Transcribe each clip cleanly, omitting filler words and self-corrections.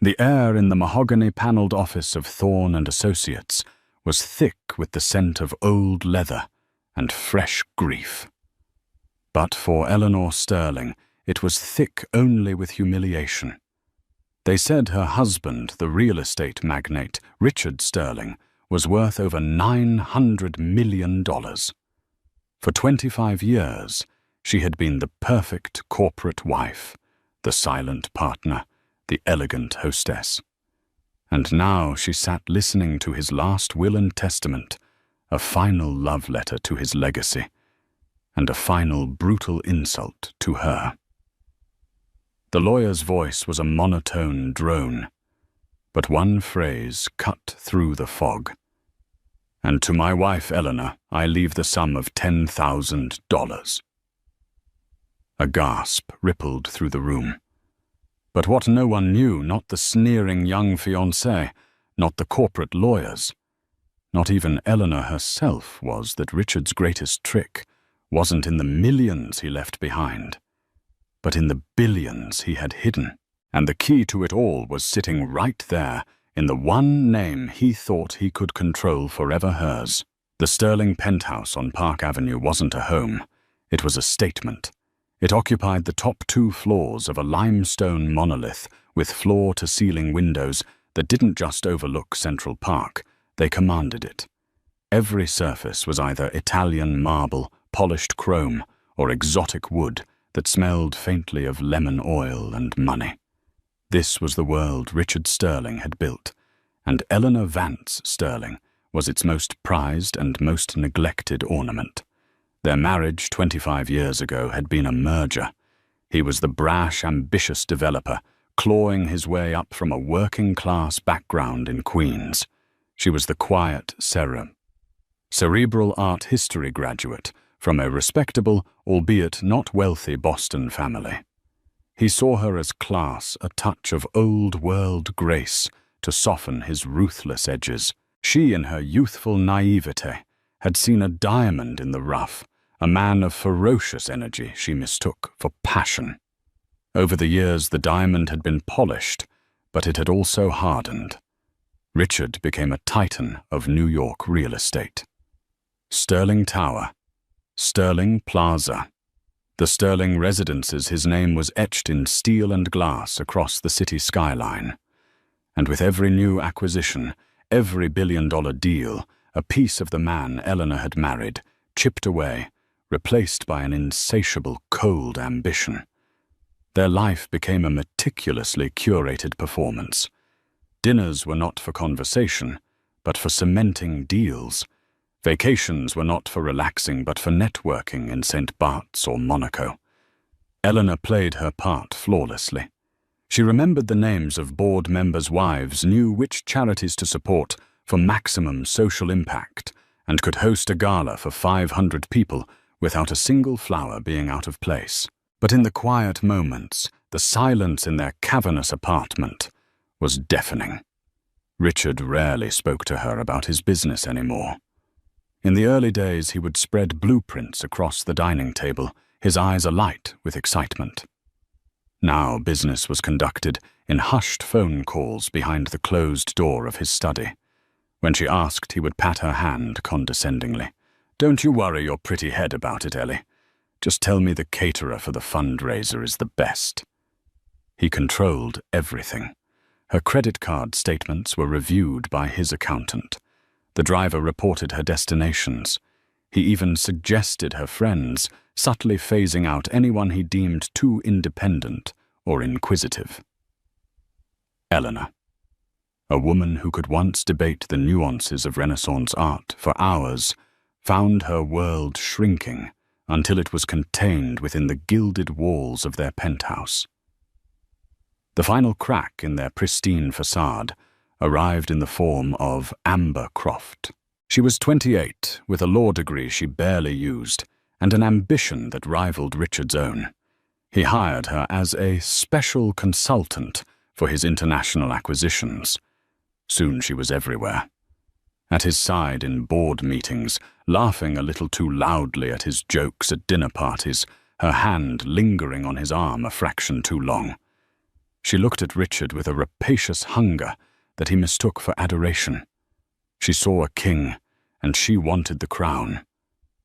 The air in the mahogany-panelled office of Thorne and Associates was thick with the scent of old leather and fresh grief. But for Eleanor Sterling, it was thick only with humiliation. They said her husband, the real estate magnate, Richard Sterling, was worth over $900 million. For 25 years, she had been the perfect corporate wife, the silent partner, the elegant hostess. And now she sat listening to his last will and testament, a final love letter to his legacy, and a final brutal insult to her. The lawyer's voice was a monotone drone, but one phrase cut through the fog. "And to my wife Eleanor, I leave the sum of $10,000. A gasp rippled through the room. But what no one knew, not the sneering young fiancé, not the corporate lawyers, not even Eleanor herself, was that Richard's greatest trick wasn't in the millions he left behind, but in the billions he had hidden. And the key to it all was sitting right there in the one name he thought he could control forever hers. The Sterling penthouse on Park Avenue wasn't a home. It was a statement. It occupied the top 2 floors of a limestone monolith with floor-to-ceiling windows that didn't just overlook Central Park, they commanded it. Every surface was either Italian marble, polished chrome, or exotic wood that smelled faintly of lemon oil and money. This was the world Richard Sterling had built, and Eleanor Vance Sterling was its most prized and most neglected ornament. Their marriage 25 years ago had been a merger. He was the brash, ambitious developer, clawing his way up from a working-class background in Queens. She was the quiet cerebral art history graduate from a respectable, albeit not wealthy Boston family. He saw her as class, a touch of old-world grace to soften his ruthless edges. She, in her youthful naivete, had seen a diamond in the rough, a man of ferocious energy she mistook for passion. Over the years, the diamond had been polished, but it had also hardened. Richard became a titan of New York real estate. Sterling Tower, Sterling Plaza. The Sterling residences, his name was etched in steel and glass across the city skyline. And with every new acquisition, every billion-dollar deal, a piece of the man Eleanor had married, chipped away, replaced by an insatiable, cold ambition. Their life became a meticulously curated performance. Dinners were not for conversation, but for cementing deals. Vacations were not for relaxing, but for networking in St. Bart's or Monaco. Eleanor played her part flawlessly. She remembered the names of board members' wives, knew which charities to support for maximum social impact, and could host a gala for 500 people without a single flower being out of place. But in the quiet moments, the silence in their cavernous apartment was deafening. Richard rarely spoke to her about his business anymore. In the early days, he would spread blueprints across the dining table, his eyes alight with excitement. Now business was conducted in hushed phone calls behind the closed door of his study. When she asked, he would pat her hand condescendingly. "Don't you worry your pretty head about it, Ellie. Just tell me the caterer for the fundraiser is the best." He controlled everything. Her credit card statements were reviewed by his accountant. The driver reported her destinations. He even suggested her friends, subtly phasing out anyone he deemed too independent or inquisitive. Eleanor, a woman who could once debate the nuances of Renaissance art for hours, found her world shrinking until it was contained within the gilded walls of their penthouse. The final crack in their pristine facade arrived in the form of Amber Croft. She was 28, with a law degree she barely used, and an ambition that rivaled Richard's own. He hired her as a special consultant for his international acquisitions. Soon she was everywhere. At his side in board meetings, laughing a little too loudly at his jokes at dinner parties, her hand lingering on his arm a fraction too long. She looked at Richard with a rapacious hunger that he mistook for adoration. She saw a king, and she wanted the crown.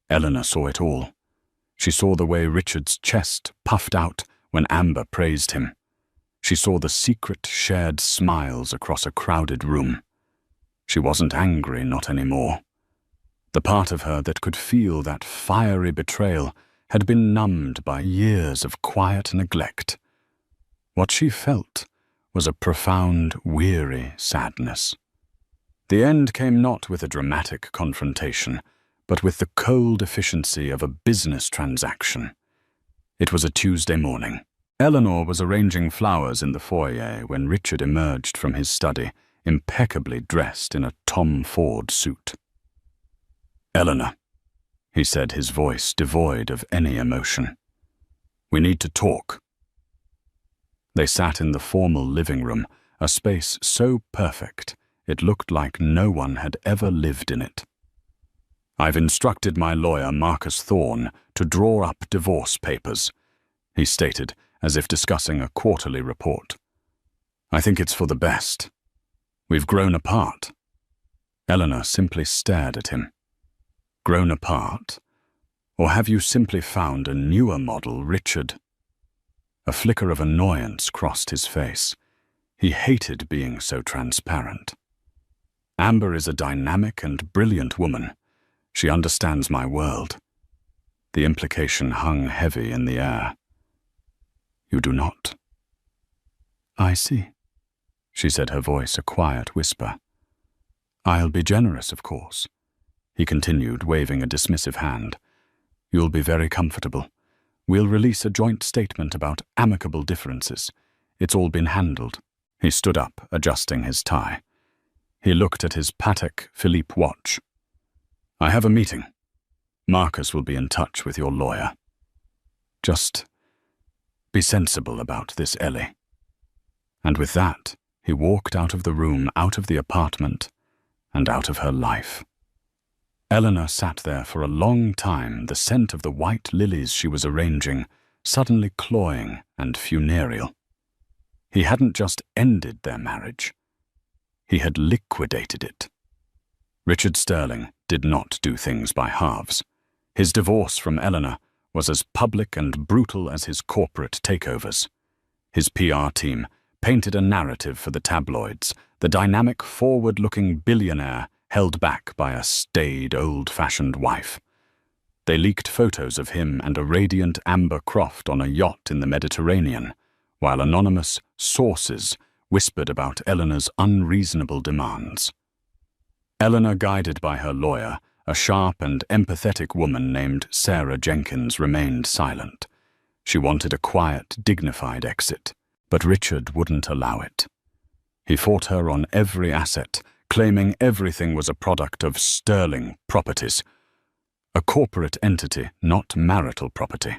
Eleanor saw it all. She saw the way Richard's chest puffed out when Amber praised him. She saw the secret shared smiles across a crowded room. She wasn't angry, not anymore. The part of her that could feel that fiery betrayal had been numbed by years of quiet neglect. What she felt was a profound, weary sadness. The end came not with a dramatic confrontation, but with the cold efficiency of a business transaction. It was a Tuesday morning. Eleanor was arranging flowers in the foyer when Richard emerged from his study, impeccably dressed in a Tom Ford suit. "Eleanor," he said, his voice devoid of any emotion. "We need to talk." They sat in the formal living room, a space so perfect it looked like no one had ever lived in it. "I've instructed my lawyer, Marcus Thorne, to draw up divorce papers," he stated, as if discussing a quarterly report. "I think it's for the best. We've grown apart." Eleanor simply stared at him. "Grown apart? Or have you simply found a newer model, Richard?" A flicker of annoyance crossed his face. He hated being so transparent. "Amber is a dynamic and brilliant woman. She understands my world." The implication hung heavy in the air. "You do not." "I see," she said, her voice a quiet whisper. "I'll be generous, of course," he continued, waving a dismissive hand. "You'll be very comfortable. We'll release a joint statement about amicable differences. It's all been handled." He stood up, adjusting his tie. He looked at his Patek Philippe watch. "I have a meeting. Marcus will be in touch with your lawyer. Just be sensible about this, Ellie." And with that, he walked out of the room, out of the apartment, and out of her life. Eleanor sat there for a long time, the scent of the white lilies she was arranging suddenly cloying and funereal. He hadn't just ended their marriage. He had liquidated it. Richard Sterling did not do things by halves. His divorce from Eleanor was as public and brutal as his corporate takeovers. His PR team painted a narrative for the tabloids, the dynamic, forward-looking billionaire held back by a staid, old-fashioned wife. They leaked photos of him and a radiant Amber Croft on a yacht in the Mediterranean, while anonymous sources whispered about Eleanor's unreasonable demands. Eleanor, guided by her lawyer, a sharp and empathetic woman named Sarah Jenkins, remained silent. She wanted a quiet, dignified exit, but Richard wouldn't allow it. He fought her on every asset, claiming everything was a product of Sterling Properties, a corporate entity, not marital property.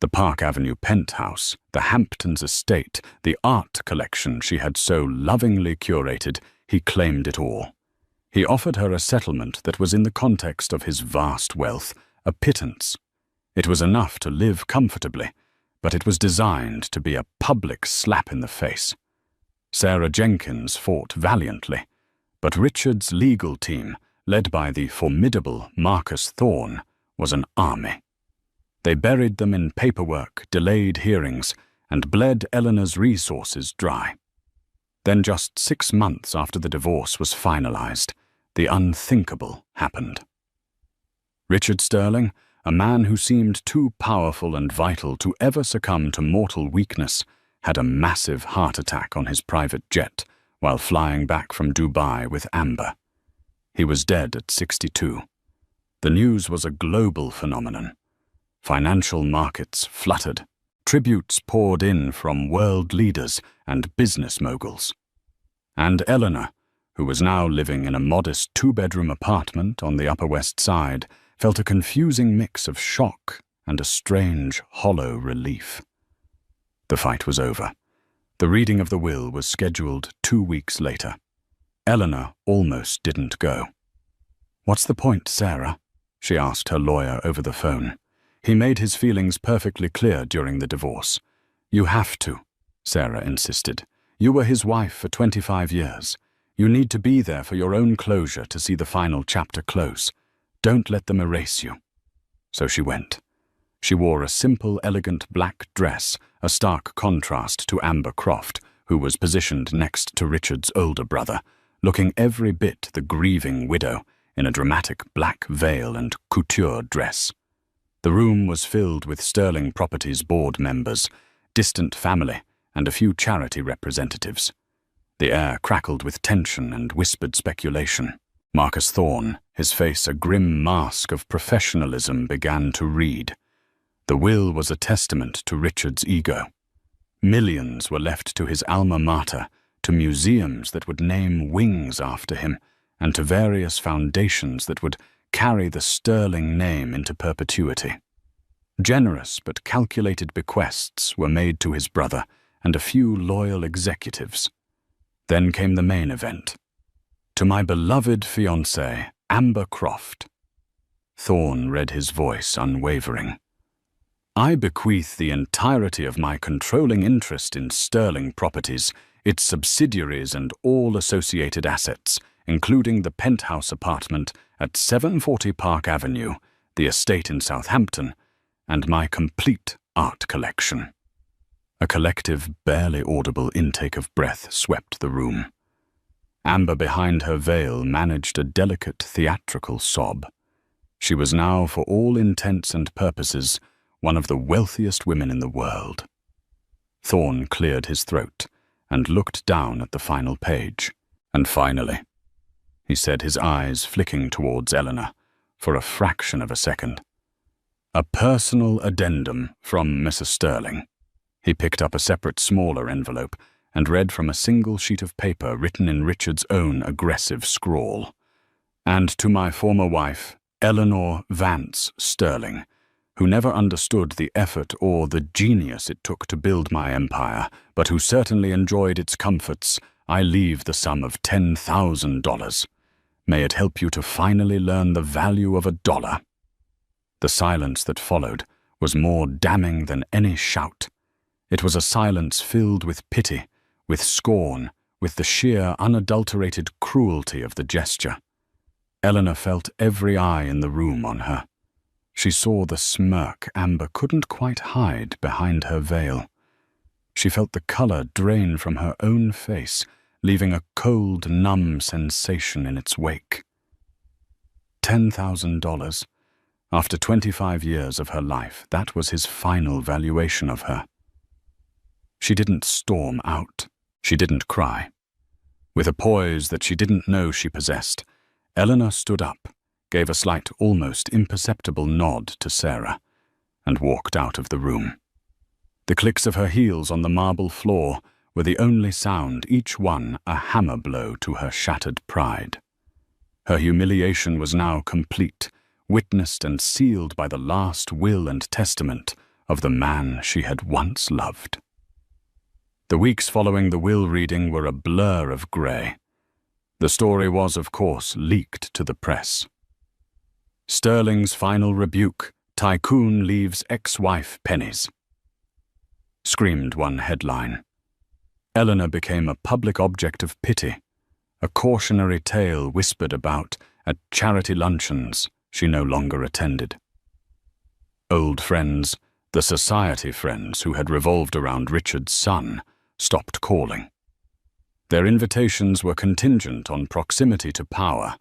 The Park Avenue penthouse, the Hamptons estate, the art collection she had so lovingly curated, he claimed it all. He offered her a settlement that was in the context of his vast wealth, a pittance. It was enough to live comfortably, but it was designed to be a public slap in the face. Sarah Jenkins fought valiantly, but Richard's legal team, led by the formidable Marcus Thorne, was an army. They buried them in paperwork, delayed hearings, and bled Eleanor's resources dry. Then, just 6 months after the divorce was finalized, the unthinkable happened. Richard Sterling, a man who seemed too powerful and vital to ever succumb to mortal weakness, had a massive heart attack on his private jet while flying back from Dubai with Amber. He was dead at 62. The news was a global phenomenon. Financial markets fluttered. Tributes poured in from world leaders and business moguls. And Eleanor, who was now living in a modest 2-bedroom apartment on the Upper West Side, felt a confusing mix of shock and a strange, hollow relief. The fight was over. The reading of the will was scheduled 2 weeks later. Eleanor almost didn't go. "What's the point, Sarah?" she asked her lawyer over the phone. He made his feelings perfectly clear during the divorce. "You have to," Sarah insisted. "You were his wife for 25 years. You need to be there for your own closure to see the final chapter close. Don't let them erase you." So she went. She wore a simple, elegant black dress, a stark contrast to Amber Croft, who was positioned next to Richard's older brother, looking every bit the grieving widow in a dramatic black veil and couture dress. The room was filled with Sterling Properties board members, distant family, and a few charity representatives. The air crackled with tension and whispered speculation. Marcus Thorne, his face a grim mask of professionalism, began to read. The will was a testament to Richard's ego. Millions were left to his alma mater, to museums that would name wings after him, and to various foundations that would carry the Sterling name into perpetuity. Generous but calculated bequests were made to his brother and a few loyal executives. Then came the main event. "To my beloved fiancée, Amber Croft." Thorne read his voice unwavering. "I bequeath the entirety of my controlling interest in Sterling Properties, its subsidiaries and all associated assets, including the penthouse apartment at 740 Park Avenue, the estate in Southampton, and my complete art collection." A collective, barely audible intake of breath swept the room. Amber, behind her veil, managed a delicate theatrical sob. She was now, for all intents and purposes, one of the wealthiest women in the world. Thorne cleared his throat and looked down at the final page. "And finally," he said, his eyes flicking towards Eleanor for a fraction of a second, "a personal addendum from Mrs. Sterling." He picked up a separate, smaller envelope and read from a single sheet of paper written in Richard's own aggressive scrawl. "And to my former wife, Eleanor Vance Sterling, who never understood the effort or the genius it took to build my empire, but who certainly enjoyed its comforts, I leave the sum of $10,000. May it help you to finally learn the value of a dollar." The silence that followed was more damning than any shout. It was a silence filled with pity, with scorn, with the sheer, unadulterated cruelty of the gesture. Eleanor felt every eye in the room on her. She saw the smirk Amber couldn't quite hide behind her veil. She felt the color drain from her own face, leaving a cold, numb sensation in its wake. $10,000. After 25 years of her life, that was his final valuation of her. She didn't storm out. She didn't cry. With a poise that she didn't know she possessed, Eleanor stood up, gave a slight, almost imperceptible nod to Sarah, and walked out of the room. The clicks of her heels on the marble floor were the only sound, each one a hammer blow to her shattered pride. Her humiliation was now complete, witnessed and sealed by the last will and testament of the man she had once loved. The weeks following the will reading were a blur of grey. The story was, of course, leaked to the press. "Sterling's final rebuke, tycoon leaves ex-wife pennies," screamed one headline. Eleanor became a public object of pity, a cautionary tale whispered about at charity luncheons she no longer attended. Old friends, the society friends who had revolved around Richard's son, stopped calling. Their invitations were contingent on proximity to power,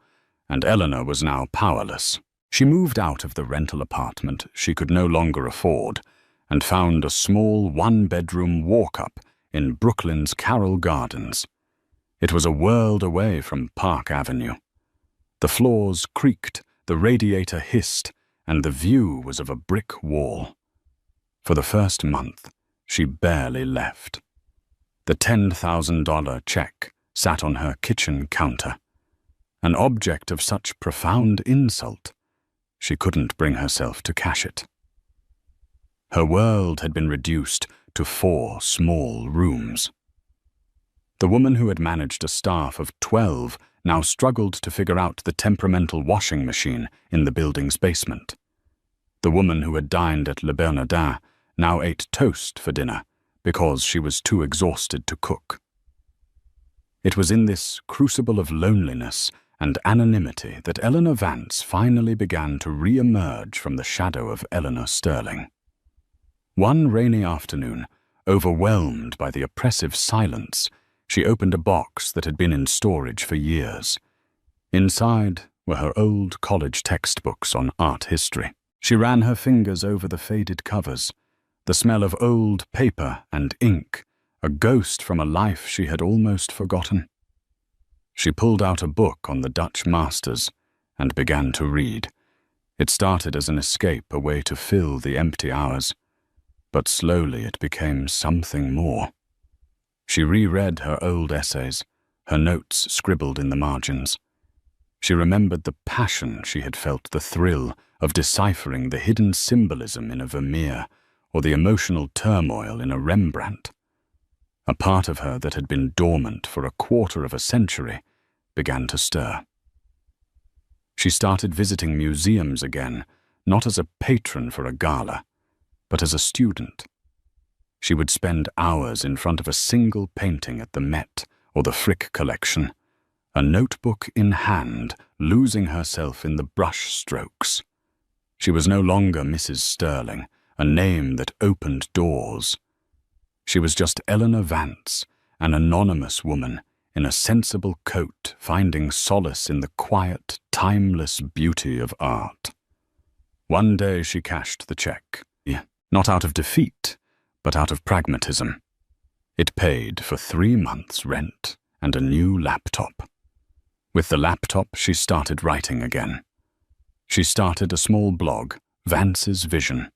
and Eleanor was now powerless. She moved out of the rental apartment she could no longer afford and found a small one-bedroom walk-up in Brooklyn's Carroll Gardens. It was a world away from Park Avenue. The floors creaked, the radiator hissed, and the view was of a brick wall. For the first month, she barely left. The $10,000 check sat on her kitchen counter. An object of such profound insult, she couldn't bring herself to cash it. Her world had been reduced to 4 small rooms. The woman who had managed a staff of 12 now struggled to figure out the temperamental washing machine in the building's basement. The woman who had dined at Le Bernardin now ate toast for dinner, because she was too exhausted to cook. It was in this crucible of loneliness and anonymity that Eleanor Vance finally began to re-emerge from the shadow of Eleanor Sterling. One rainy afternoon, overwhelmed by the oppressive silence, she opened a box that had been in storage for years. Inside were her old college textbooks on art history. She ran her fingers over the faded covers, the smell of old paper and ink, a ghost from a life she had almost forgotten. She pulled out a book on the Dutch masters and began to read. It started as an escape, a way to fill the empty hours, but slowly it became something more. She reread her old essays, her notes scribbled in the margins. She remembered the passion she had felt, the thrill of deciphering the hidden symbolism in a Vermeer or the emotional turmoil in a Rembrandt. A part of her that had been dormant for a quarter of a century began to stir. She started visiting museums again, not as a patron for a gala, but as a student. She would spend hours in front of a single painting at the Met or the Frick collection, a notebook in hand, losing herself in the brush strokes. She was no longer Mrs. Sterling, a name that opened doors. She was just Eleanor Vance, an anonymous woman in a sensible coat, finding solace in the quiet, timeless beauty of art. One day she cashed the check, not out of defeat, but out of pragmatism. It paid for 3 months' rent and a new laptop. With the laptop, she started writing again. She started a small blog, Vance's Vision,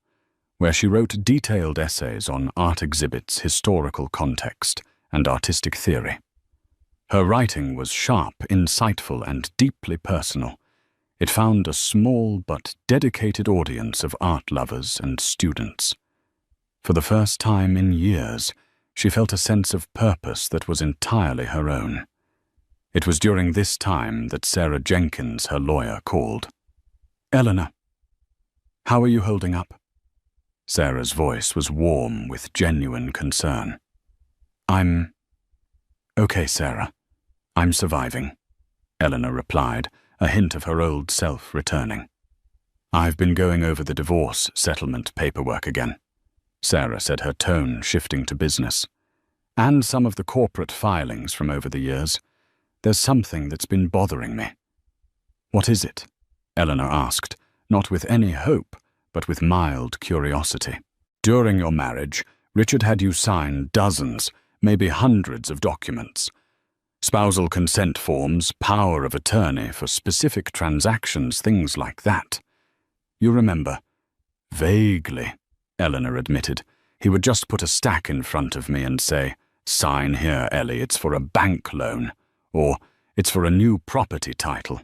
where she wrote detailed essays on art exhibits, historical context, and artistic theory. Her writing was sharp, insightful, and deeply personal. It found a small but dedicated audience of art lovers and students. For the first time in years, she felt a sense of purpose that was entirely her own. It was during this time that Sarah Jenkins, her lawyer, called. "Eleanor, how are you holding up?" Sarah's voice was warm with genuine concern. "I'm okay, Sarah. I'm surviving," Eleanor replied, a hint of her old self returning. "I've been going over the divorce settlement paperwork again," Sarah said, her tone shifting to business. "And some of the corporate filings from over the years. There's something that's been bothering me." "What is it?" Eleanor asked, not with any hope, but with mild curiosity. "During your marriage, Richard had you sign dozens, maybe hundreds of documents. Spousal consent forms, power of attorney for specific transactions, things like that. You remember?" "Vaguely," Eleanor admitted. "He would just put a stack in front of me and say, 'Sign here, Ellie, it's for a bank loan,' or 'It's for a new property title.'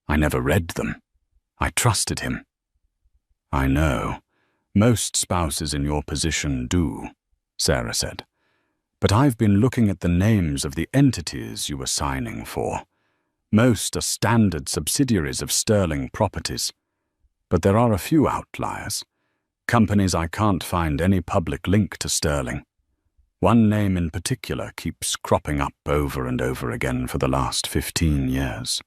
I never read them. I trusted him." "I know. Most spouses in your position do," Sarah said. "But I've been looking at the names of the entities you were signing for. Most are standard subsidiaries of Sterling Properties. But there are a few outliers. Companies I can't find any public link to Sterling. One name in particular keeps cropping up over and over again for the last 15 years.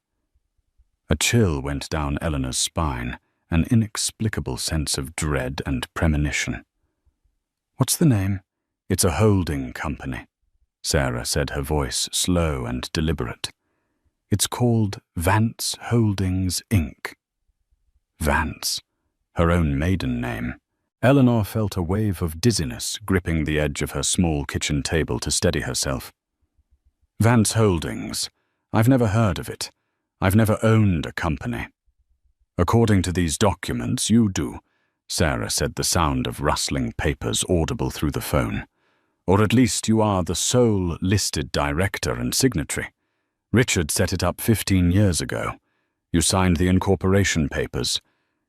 A chill went down Eleanor's spine, an inexplicable sense of dread and premonition. "What's the name?" "It's a holding company," Sarah said, her voice slow and deliberate. "It's called Vance Holdings, Inc." Vance, her own maiden name. Eleanor felt a wave of dizziness gripping the edge of her small kitchen table to steady herself. "Vance Holdings. I've never heard of it. I've never owned a company." "According to these documents, you do," Sarah said, the sound of rustling papers audible through the phone. "Or at least you are the sole listed director and signatory. Richard set it up 15 years ago. You signed the incorporation papers.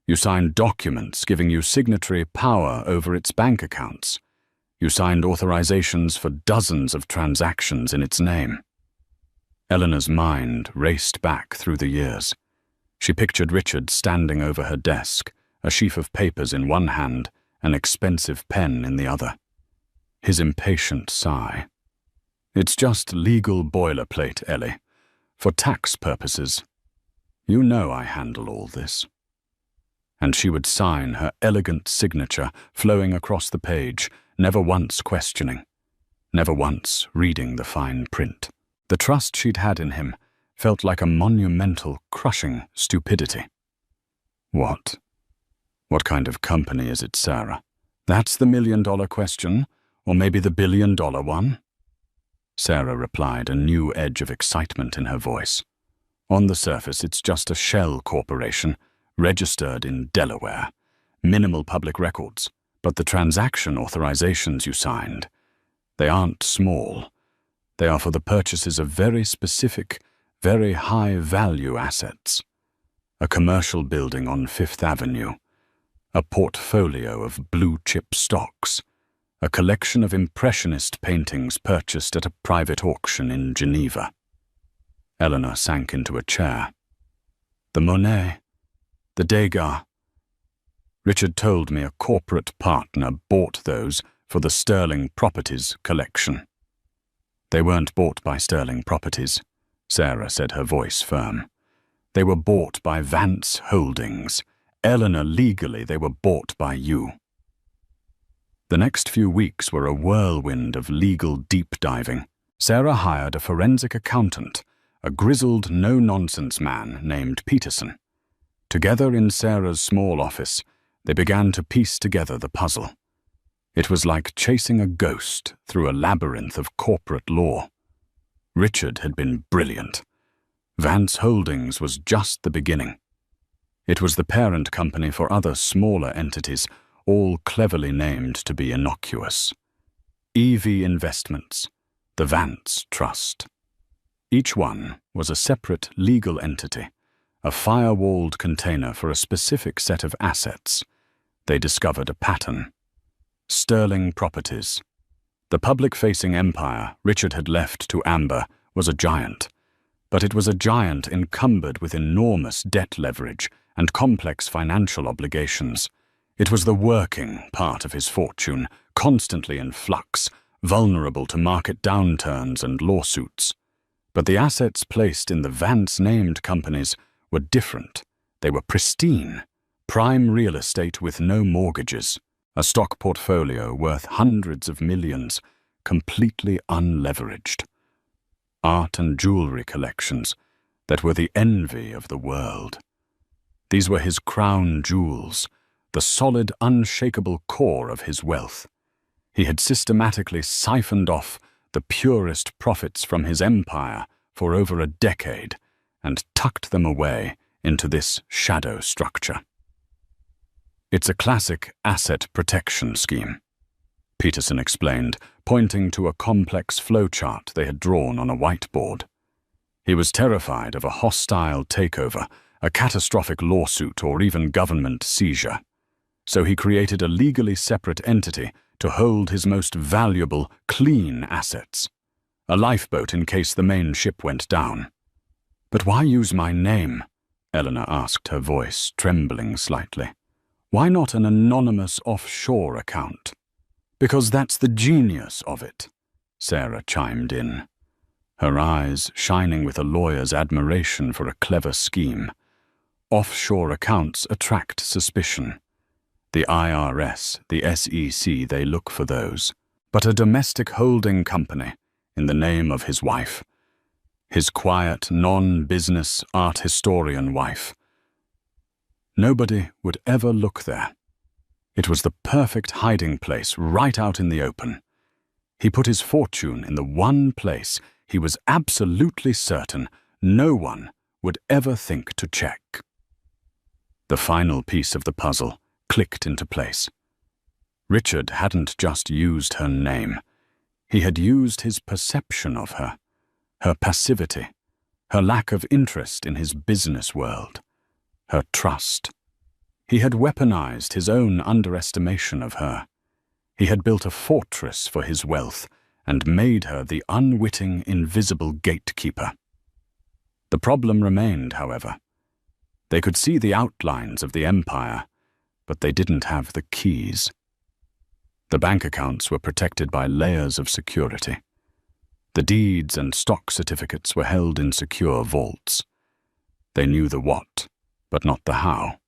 You signed documents giving you signatory power over its bank accounts. You signed authorizations for dozens of transactions in its name." Eleanor's mind raced back through the years. She pictured Richard standing over her desk, a sheaf of papers in one hand, an expensive pen in the other. His impatient sigh. "It's just legal boilerplate, Ellie. For tax purposes. You know I handle all this." And she would sign her elegant signature flowing across the page, never once questioning, never once reading the fine print. The trust she'd had in him felt like a monumental, crushing stupidity. What? What kind of company is it, Sarah? That's the $1,000,000 question, or maybe the $1,000,000,000 one? Sarah replied, a new edge of excitement in her voice. On the surface, it's just a shell corporation, registered in Delaware. Minimal public records, but the transaction authorizations you signed, they aren't small. They are for the purchases of very specific, very high-value assets. A commercial building on Fifth Avenue, a portfolio of blue-chip stocks, a collection of impressionist paintings purchased at a private auction in Geneva. Eleanor sank into a chair. The Monet, the Degas. Richard told me a corporate partner bought those for the Sterling Properties collection. They weren't bought by Sterling Properties, Sarah said, her voice firm. They were bought by Vance Holdings. Eleanor, legally, they were bought by you. The next few weeks were a whirlwind of legal deep diving. Sarah hired a forensic accountant, a grizzled, no-nonsense man named Peterson. Together in Sarah's small office, they began to piece together the puzzle. It was like chasing a ghost through a labyrinth of corporate law. Richard had been brilliant. Vance Holdings was just the beginning. It was the parent company for other smaller entities, all cleverly named to be innocuous. EV Investments, the Vance Trust. Each one was a separate legal entity, a firewalled container for a specific set of assets. They discovered a pattern. Sterling Properties. The public-facing empire Richard had left to Amber was a giant, but it was a giant encumbered with enormous debt leverage and complex financial obligations. It was the working part of his fortune, constantly in flux, vulnerable to market downturns and lawsuits. But the assets placed in the Vance-named companies were different. They were pristine, prime real estate with no mortgages, a stock portfolio worth hundreds of millions, completely unleveraged. Art and jewelry collections that were the envy of the world. These were his crown jewels, the solid, unshakable core of his wealth. He had systematically siphoned off the purest profits from his empire for over a decade and tucked them away into this shadow structure. It's a classic asset protection scheme, Peterson explained, pointing to a complex flowchart they had drawn on a whiteboard. He was terrified of a hostile takeover, a catastrophic lawsuit, or even government seizure. So he created a legally separate entity to hold his most valuable, clean assets. A lifeboat in case the main ship went down. "But why use my name?" Eleanor asked, her voice trembling slightly. "Why not an anonymous offshore account?" "Because that's the genius of it," Sarah chimed in, her eyes shining with a lawyer's admiration for a clever scheme. Offshore accounts attract suspicion. The IRS, the SEC, they look for those. But a domestic holding company, in the name of his wife, his quiet, non-business art historian wife, nobody would ever look there. It was the perfect hiding place right out in the open. He put his fortune in the one place he was absolutely certain no one would ever think to check. The final piece of the puzzle clicked into place. Richard hadn't just used her name. He had used his perception of her, her passivity, her lack of interest in his business world, her trust. He had weaponized his own underestimation of her. He had built a fortress for his wealth and made her the unwitting, invisible gatekeeper. The problem remained, however. They could see the outlines of the empire, but they didn't have the keys. The bank accounts were protected by layers of security. The deeds and stock certificates were held in secure vaults. They knew the what, but not the how.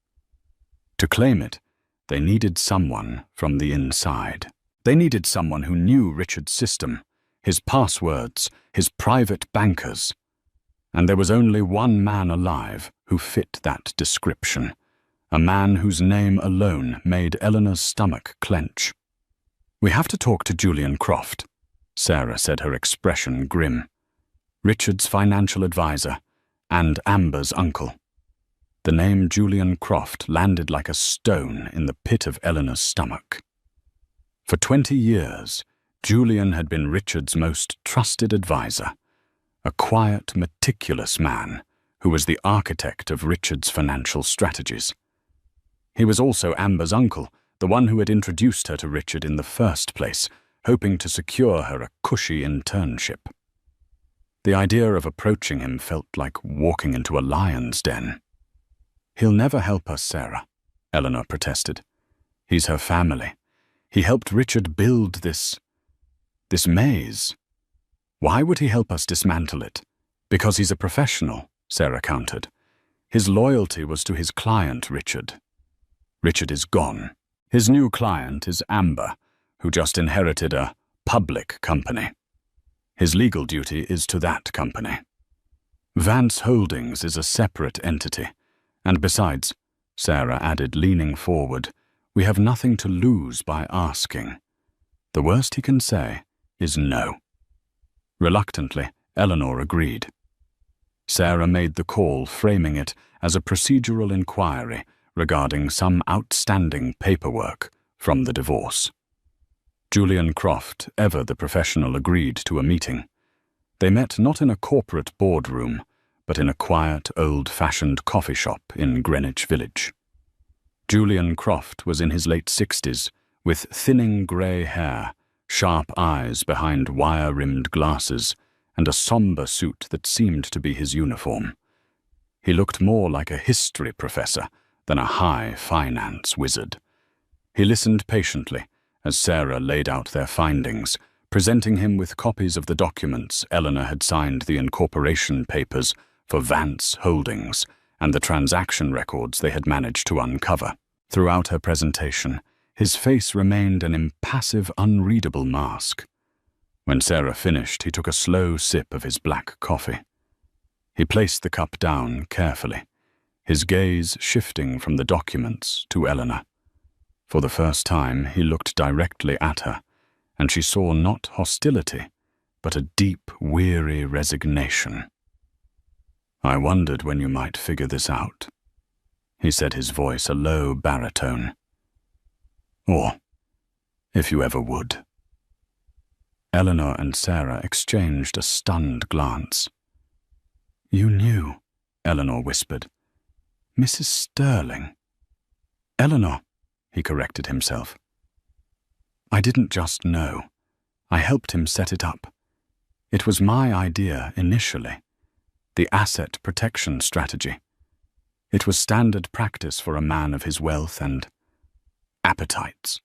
To claim it, they needed someone from the inside. They needed someone who knew Richard's system, his passwords, his private bankers. And there was only one man alive who fit that description, a man whose name alone made Eleanor's stomach clench. "We have to talk to Julian Croft," Sarah said, her expression grim. "Richard's financial advisor, and Amber's uncle." The name Julian Croft landed like a stone in the pit of Eleanor's stomach. For 20 years, Julian had been Richard's most trusted advisor, a quiet, meticulous man who was the architect of Richard's financial strategies. He was also Amber's uncle, the one who had introduced her to Richard in the first place, hoping to secure her a cushy internship. The idea of approaching him felt like walking into a lion's den. "He'll never help us, Sarah," Eleanor protested. "He's her family. He helped Richard build this maze. Why would he help us dismantle it? Because he's a professional," Sarah countered. "His loyalty was to his client, Richard. Richard is gone. His new client is Amber, who just inherited a public company. His legal duty is to that company. Vance Holdings is a separate entity. And besides," Sarah added, leaning forward, "we have nothing to lose by asking. The worst he can say is no." Reluctantly, Eleanor agreed. Sarah made the call, framing it as a procedural inquiry regarding some outstanding paperwork from the divorce. Julian Croft, ever the professional, agreed to a meeting. They met not in a corporate boardroom, but in a quiet, old-fashioned coffee shop in Greenwich Village. Julian Croft was in his late 60s, with thinning grey hair, sharp eyes behind wire-rimmed glasses, and a somber suit that seemed to be his uniform. He looked more like a history professor than a high finance wizard. He listened patiently as Sarah laid out their findings, presenting him with copies of the documents Eleanor had signed, the incorporation papers for Vance Holdings, and the transaction records they had managed to uncover. Throughout her presentation, his face remained an impassive, unreadable mask. When Sarah finished, he took a slow sip of his black coffee. He placed the cup down carefully, his gaze shifting from the documents to Eleanor. For the first time, he looked directly at her, and she saw not hostility, but a deep, weary resignation. "I wondered when you might figure this out," he said, his voice a low baritone. "Or, if you ever would." Eleanor and Sarah exchanged a stunned glance. "You knew," Eleanor whispered. "Mrs. Sterling." "Eleanor," he corrected himself. "I didn't just know. I helped him set it up. It was my idea initially, the asset protection strategy. It was standard practice for a man of his wealth and appetites."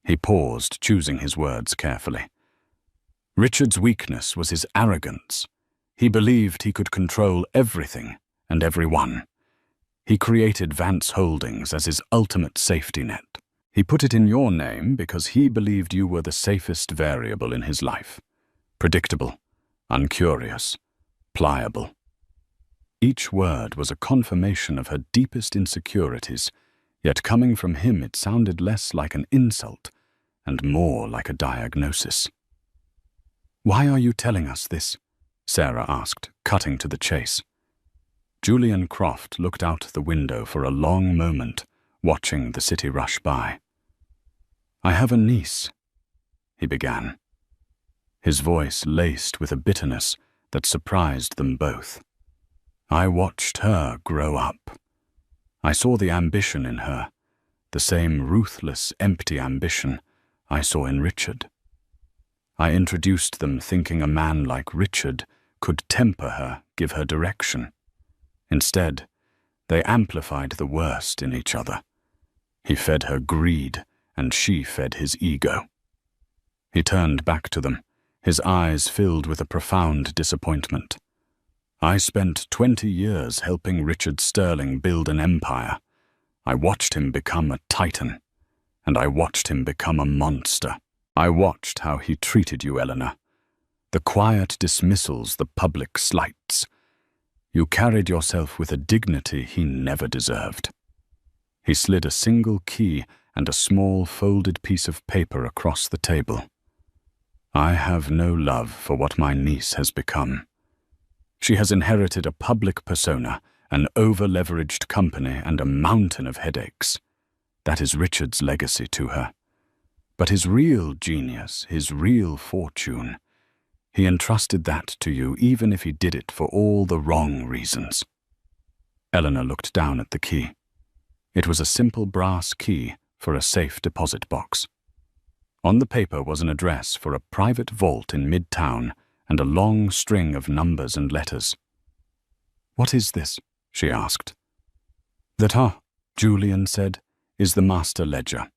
He paused, choosing his words carefully. Richard's weakness was his arrogance. He believed he could control everything and everyone. He created Vance Holdings as his ultimate safety net. He put it in your name because he believed you were the safest variable in his life. Predictable, uncurious, pliable. Each word was a confirmation of her deepest insecurities, yet coming from him it sounded less like an insult and more like a diagnosis. "Why are you telling us this?" Sarah asked, cutting to the chase. Julian Croft looked out the window for a long moment, watching the city rush by. "I have a niece," he began, his voice laced with a bitterness that surprised them both. "I watched her grow up. I saw the ambition in her, the same ruthless, empty ambition I saw in Richard. I introduced them thinking a man like Richard could temper her, give her direction. Instead, they amplified the worst in each other. He fed her greed and she fed his ego. He turned back to them, his eyes filled with a profound disappointment. I spent 20 years helping Richard Sterling build an empire. I watched him become a titan, and I watched him become a monster. I watched how he treated you, Eleanor. The quiet dismissals, the public slights. You carried yourself with a dignity he never deserved. He slid a single key and a small folded piece of paper across the table. I have no love for what my niece has become. She has inherited a public persona, an over-leveraged company, and a mountain of headaches. That is Richard's legacy to her. But his real genius, his real fortune, he entrusted that to you even if he did it for all the wrong reasons. Eleanor looked down at the key. It was a simple brass key for a safe deposit box. On the paper was an address for a private vault in Midtown and a long string of numbers and letters. "What is this?" she asked. "That, Julian said, is the master ledger.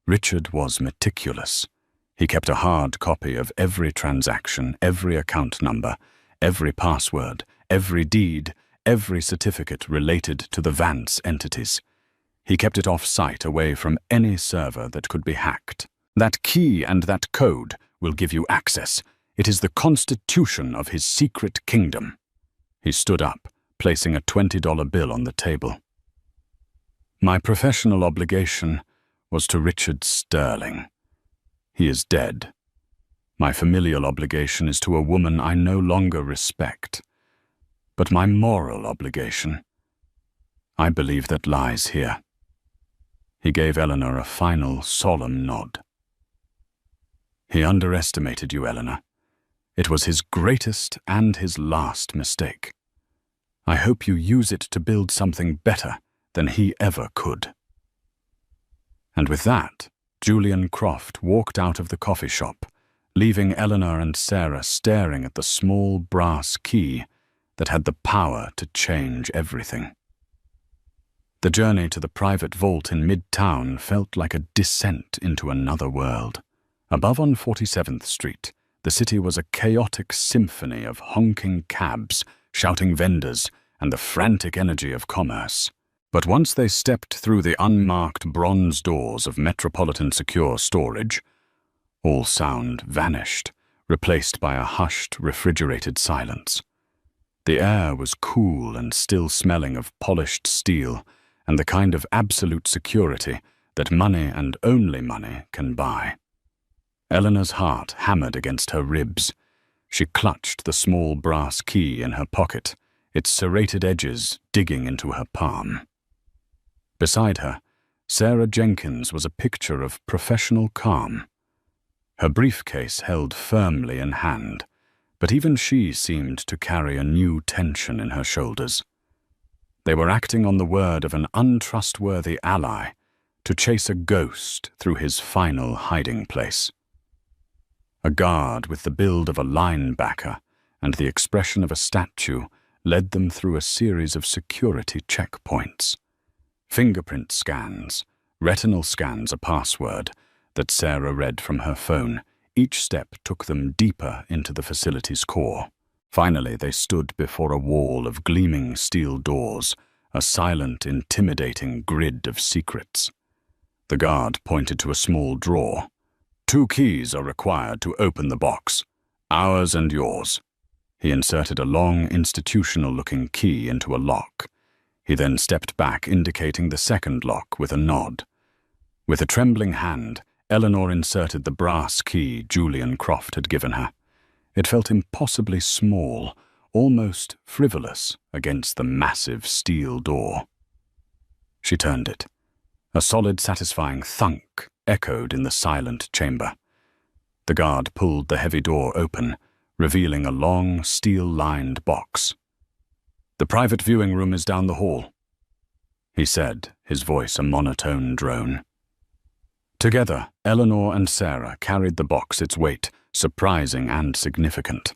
Richard was meticulous. He kept a hard copy of every transaction, every account number, every password, every deed, every certificate related to the Vance entities. He kept it off-site, away from any server that could be hacked. That key and that code will give you access. It is the constitution of his secret kingdom." He stood up, placing a $20 bill on the table. "My professional obligation was to Richard Sterling. He is dead. My familial obligation is to a woman I no longer respect. But my moral obligation, I believe that lies here." He gave Eleanor a final, solemn nod. "He underestimated you, Eleanor. It was his greatest and his last mistake. I hope you use it to build something better than he ever could." And with that, Julian Croft walked out of the coffee shop, leaving Eleanor and Sarah staring at the small brass key that had the power to change everything. The journey to the private vault in Midtown felt like a descent into another world. Above on 47th Street, the city was a chaotic symphony of honking cabs, shouting vendors, and the frantic energy of commerce. But once they stepped through the unmarked bronze doors of Metropolitan Secure Storage, all sound vanished, replaced by a hushed, refrigerated silence. The air was cool and still smelling of polished steel and the kind of absolute security that money and only money can buy. Eleanor's heart hammered against her ribs. She clutched the small brass key in her pocket, its serrated edges digging into her palm. Beside her, Sarah Jenkins was a picture of professional calm. Her briefcase held firmly in hand, but even she seemed to carry a new tension in her shoulders. They were acting on the word of an untrustworthy ally to chase a ghost through his final hiding place. A guard with the build of a linebacker and the expression of a statue led them through a series of security checkpoints. Fingerprint scans, retinal scans, a password that Sarah read from her phone. Each step took them deeper into the facility's core. Finally, they stood before a wall of gleaming steel doors, a silent, intimidating grid of secrets. The guard pointed to a small drawer. "2 keys are required to open the box, ours and yours." He inserted a long, institutional-looking key into a lock. He then stepped back, indicating the second lock with a nod. With a trembling hand, Eleanor inserted the brass key Julian Croft had given her. It felt impossibly small, almost frivolous, against the massive steel door. She turned it. A solid, satisfying thunk echoed in the silent chamber. The guard pulled the heavy door open, revealing a long, steel-lined box. "The private viewing room is down the hall," he said, his voice a monotone drone. Together, Eleanor and Sarah carried the box its weight, surprising and significant.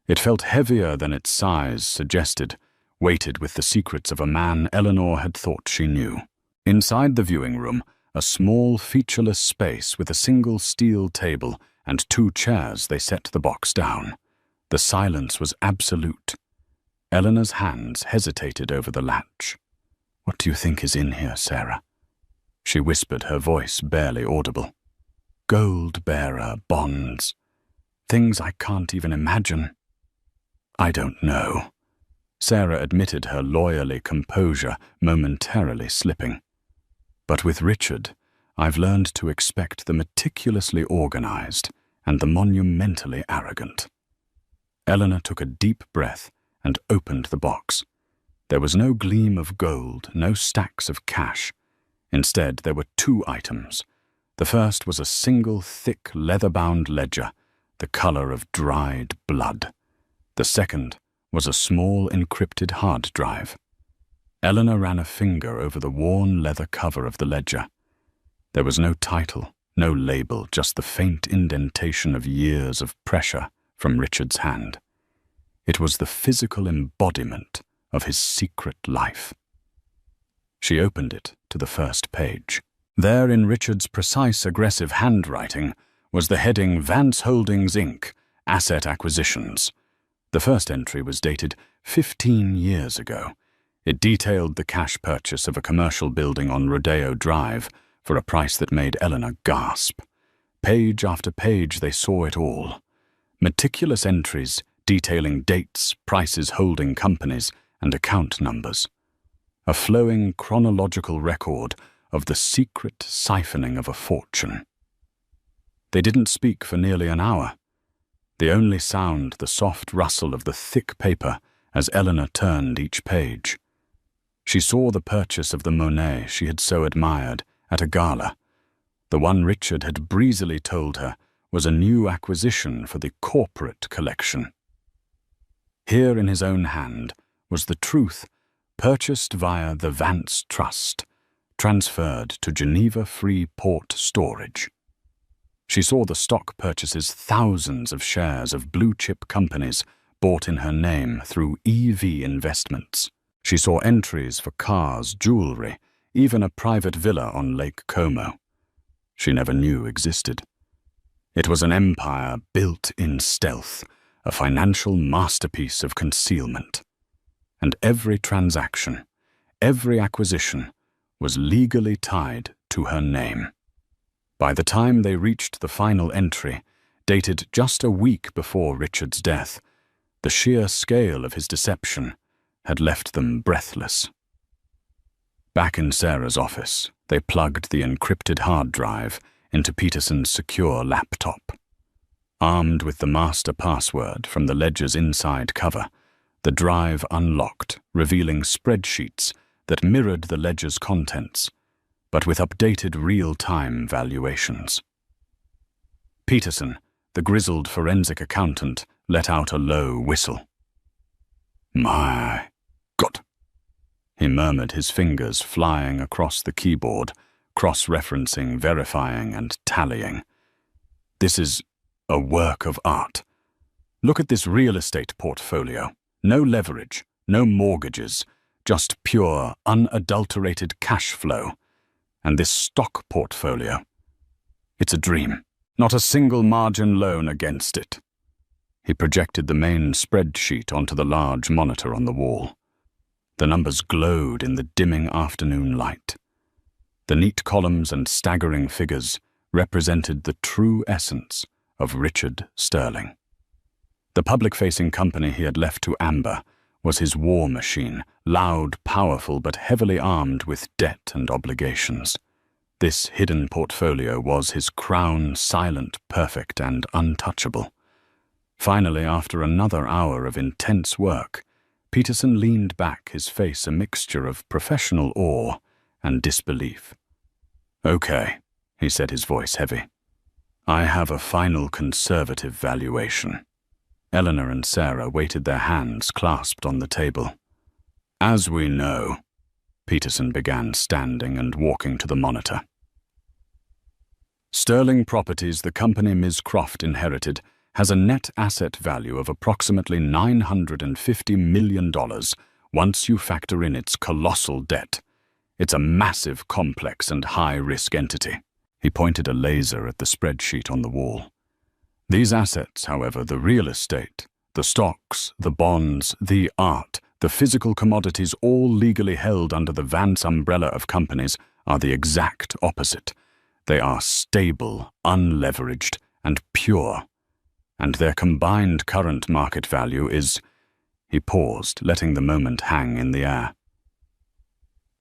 It felt heavier than its size suggested, weighted with the secrets of a man Eleanor had thought she knew. Inside the viewing room, a small, featureless space with a single steel table and 2 chairs. They set the box down. The silence was absolute. Eleanor's hands hesitated over the latch. "What do you think is in here, Sarah?" she whispered, her voice barely audible. "Gold bearer, bonds, things I can't even imagine." "I don't know." Sarah admitted, her lawyerly composure momentarily slipping. "But with Richard, I've learned to expect the meticulously organized and the monumentally arrogant." Eleanor took a deep breath and opened the box. There was no gleam of gold, no stacks of cash. Instead, there were 2 items. The first was a single thick leather-bound ledger, the color of dried blood. The second was a small encrypted hard drive. Eleanor ran a finger over the worn leather cover of the ledger. There was no title, no label, just the faint indentation of years of pressure from Richard's hand. It was the physical embodiment of his secret life. She opened it to the first page. There, in Richard's precise, aggressive handwriting, was the heading Vance Holdings, Inc., Asset Acquisitions. The first entry was dated 15 years ago. It detailed the cash purchase of a commercial building on Rodeo Drive for a price that made Eleanor gasp. Page after page, they saw it all. Meticulous entries detailing dates, prices, holding companies, and account numbers. A flowing chronological record of the secret siphoning of a fortune. They didn't speak for nearly an hour. The only sound, the soft rustle of the thick paper as Eleanor turned each page. She saw the purchase of the Monet she had so admired at a gala. The one Richard had breezily told her was a new acquisition for the corporate collection. Here in his own hand was the truth, purchased via the Vance Trust, transferred to Geneva Free Port Storage. She saw the stock purchases, thousands of shares of blue-chip companies bought in her name through EV investments. She saw entries for cars, jewelry, even a private villa on Lake Como. She never knew existed. It was an empire built in stealth, a financial masterpiece of concealment. And every transaction, every acquisition, was legally tied to her name. By the time they reached the final entry, dated just a week before Richard's death, the sheer scale of his deception had left them breathless. Back in Sarah's office, they plugged the encrypted hard drive into Peterson's secure laptop. Armed with the master password from the ledger's inside cover, the drive unlocked, revealing spreadsheets that mirrored the ledger's contents, but with updated real-time valuations. Peterson, the grizzled forensic accountant, let out a low whistle. "My God," he murmured, his fingers flying across the keyboard, cross-referencing, verifying, and tallying. "This is a work of art. Look at this real estate portfolio. No leverage, no mortgages, just pure, unadulterated cash flow. And this stock portfolio. It's a dream. Not a single margin loan against it." He projected the main spreadsheet onto the large monitor on the wall. The numbers glowed in the dimming afternoon light. The neat columns and staggering figures represented the true essence of Richard Sterling. The public-facing company he had left to Amber was his war machine, loud, powerful, but heavily armed with debt and obligations. This hidden portfolio was his crown, silent, perfect, and untouchable. Finally, after another hour of intense work, Peterson leaned back, his face a mixture of professional awe and disbelief. "Okay," he said, his voice heavy. "I have a final conservative valuation." Eleanor and Sarah waited, their hands clasped on the table. "As we know," Peterson began, standing and walking to the monitor. "Sterling Properties, the company Ms. Croft inherited, has a net asset value of approximately $950 million once you factor in its colossal debt. It's a massive, complex, and high-risk entity. He pointed a laser at the spreadsheet on the wall. These assets, however, the real estate, the stocks, the bonds, the art, the physical commodities all legally held under the Vance umbrella of companies, are the exact opposite. They are stable, unleveraged, and pure. And their combined current market value is— He paused, letting the moment hang in the air.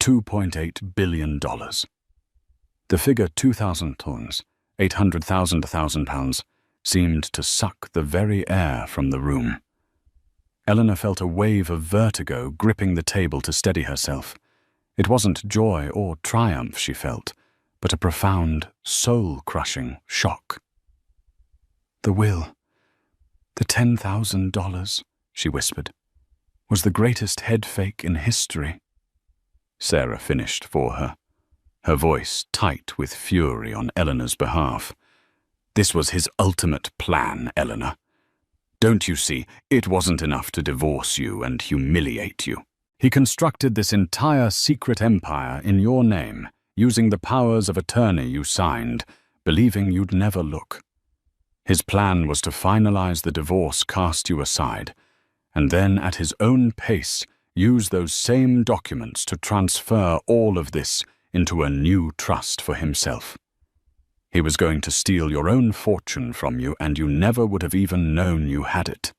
$2.8 billion. The figure 2,000 tons, 800,000 £1,000, seemed to suck the very air from the room. Eleanor felt a wave of vertigo gripping the table to steady herself. It wasn't joy or triumph she felt, but a profound, soul-crushing shock. The will, the $10,000, she whispered, was the greatest head fake in history. Sarah finished for her, her voice tight with fury on Eleanor's behalf. This was his ultimate plan, Eleanor. Don't you see, it wasn't enough to divorce you and humiliate you. He constructed this entire secret empire in your name, using the powers of attorney you signed, believing you'd never look. His plan was to finalize the divorce, cast you aside, and then at his own pace use those same documents to transfer all of this into a new trust for himself. He was going to steal your own fortune from you, and you never would have even known you had it.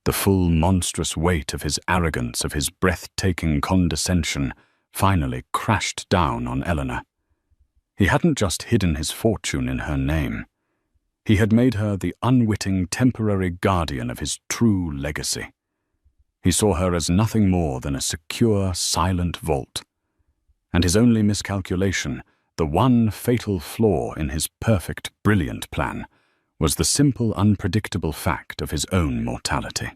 The full monstrous weight of his arrogance, of his breathtaking condescension, finally crashed down on Eleanor. He hadn't just hidden his fortune in her name. He had made her the unwitting temporary guardian of his true legacy. He saw her as nothing more than a secure, silent vault. And his only miscalculation, the one fatal flaw in his perfect, brilliant plan, was the simple, unpredictable fact of his own mortality.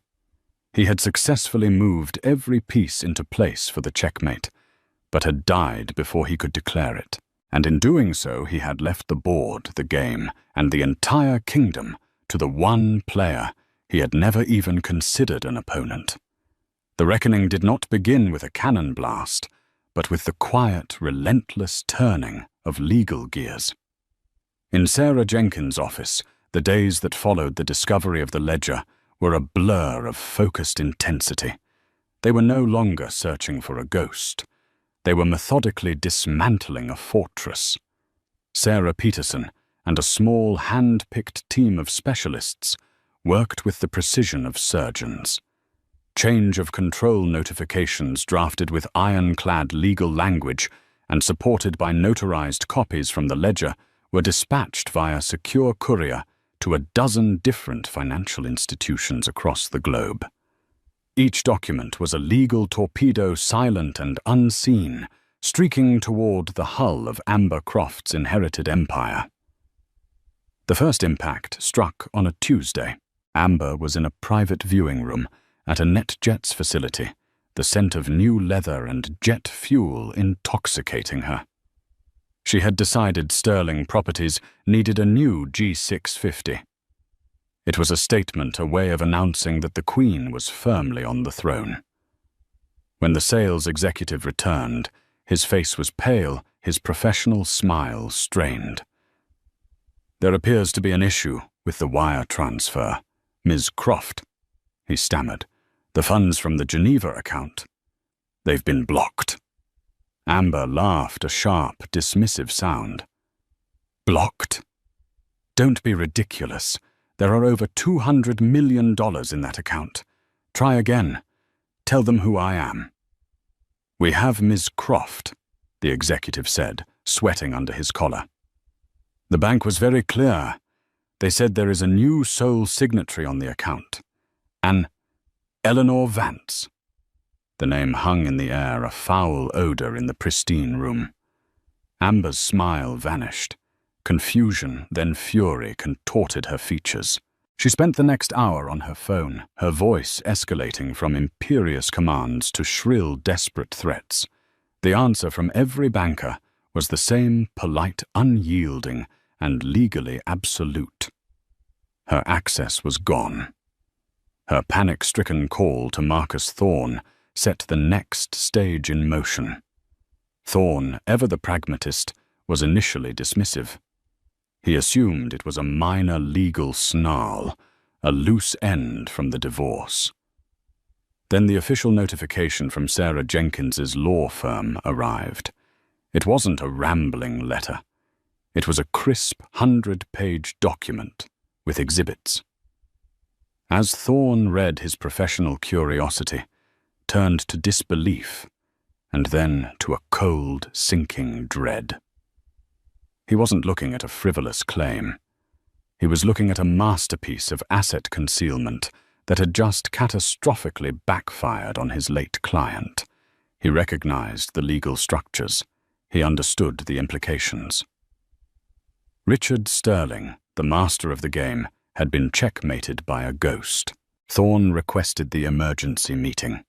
He had successfully moved every piece into place for the checkmate, but had died before he could declare it. And in doing so, he had left the board, the game, and the entire kingdom to the one player he had never even considered an opponent. The reckoning did not begin with a cannon blast, but with the quiet, relentless turning of legal gears. In Sarah Jenkins' office, the days that followed the discovery of the ledger were a blur of focused intensity. They were no longer searching for a ghost. They were methodically dismantling a fortress. Sarah Peterson and a small hand-picked team of specialists worked with the precision of surgeons. Change of control notifications drafted with ironclad legal language and supported by notarized copies from the ledger were dispatched via secure courier to a dozen different financial institutions across the globe. Each document was a legal torpedo, silent and unseen, streaking toward the hull of Amber Croft's inherited empire. The first impact struck on a Tuesday. Amber was in a private viewing room at a NetJets facility, the scent of new leather and jet fuel intoxicating her. She had decided Sterling Properties needed a new G650. It was a statement, a way of announcing that the Queen was firmly on the throne. When the sales executive returned, his face was pale, his professional smile strained. "There appears to be an issue with the wire transfer, Ms. Croft," he stammered. "The funds from the Geneva account. They've been blocked." Amber laughed, a sharp, dismissive sound. "Blocked? Don't be ridiculous. There are over $200 million in that account. Try again. Tell them who I am." "We have Ms. Croft," the executive said, sweating under his collar. "The bank was very clear. They said there is a new sole signatory on the account. An Eleanor Vance." The name hung in the air, a foul odor in the pristine room. Amber's smile vanished. Confusion, then fury, contorted her features. She spent the next hour on her phone, her voice escalating from imperious commands to shrill, desperate threats. The answer from every banker was the same polite, unyielding, and legally absolute. Her access was gone. Her panic-stricken call to Marcus Thorne set the next stage in motion. Thorne, ever the pragmatist, was initially dismissive. He assumed it was a minor legal snarl, a loose end from the divorce. Then the official notification from Sarah Jenkins's law firm arrived. It wasn't a rambling letter. It was a crisp 100-page document with exhibits. As Thorne read, his professional curiosity turned to disbelief and then to a cold, sinking dread. He wasn't looking at a frivolous claim. He was looking at a masterpiece of asset concealment that had just catastrophically backfired on his late client. He recognized the legal structures. He understood the implications. Richard Sterling, the master of the game, had been checkmated by a ghost. Thorne requested the emergency meeting.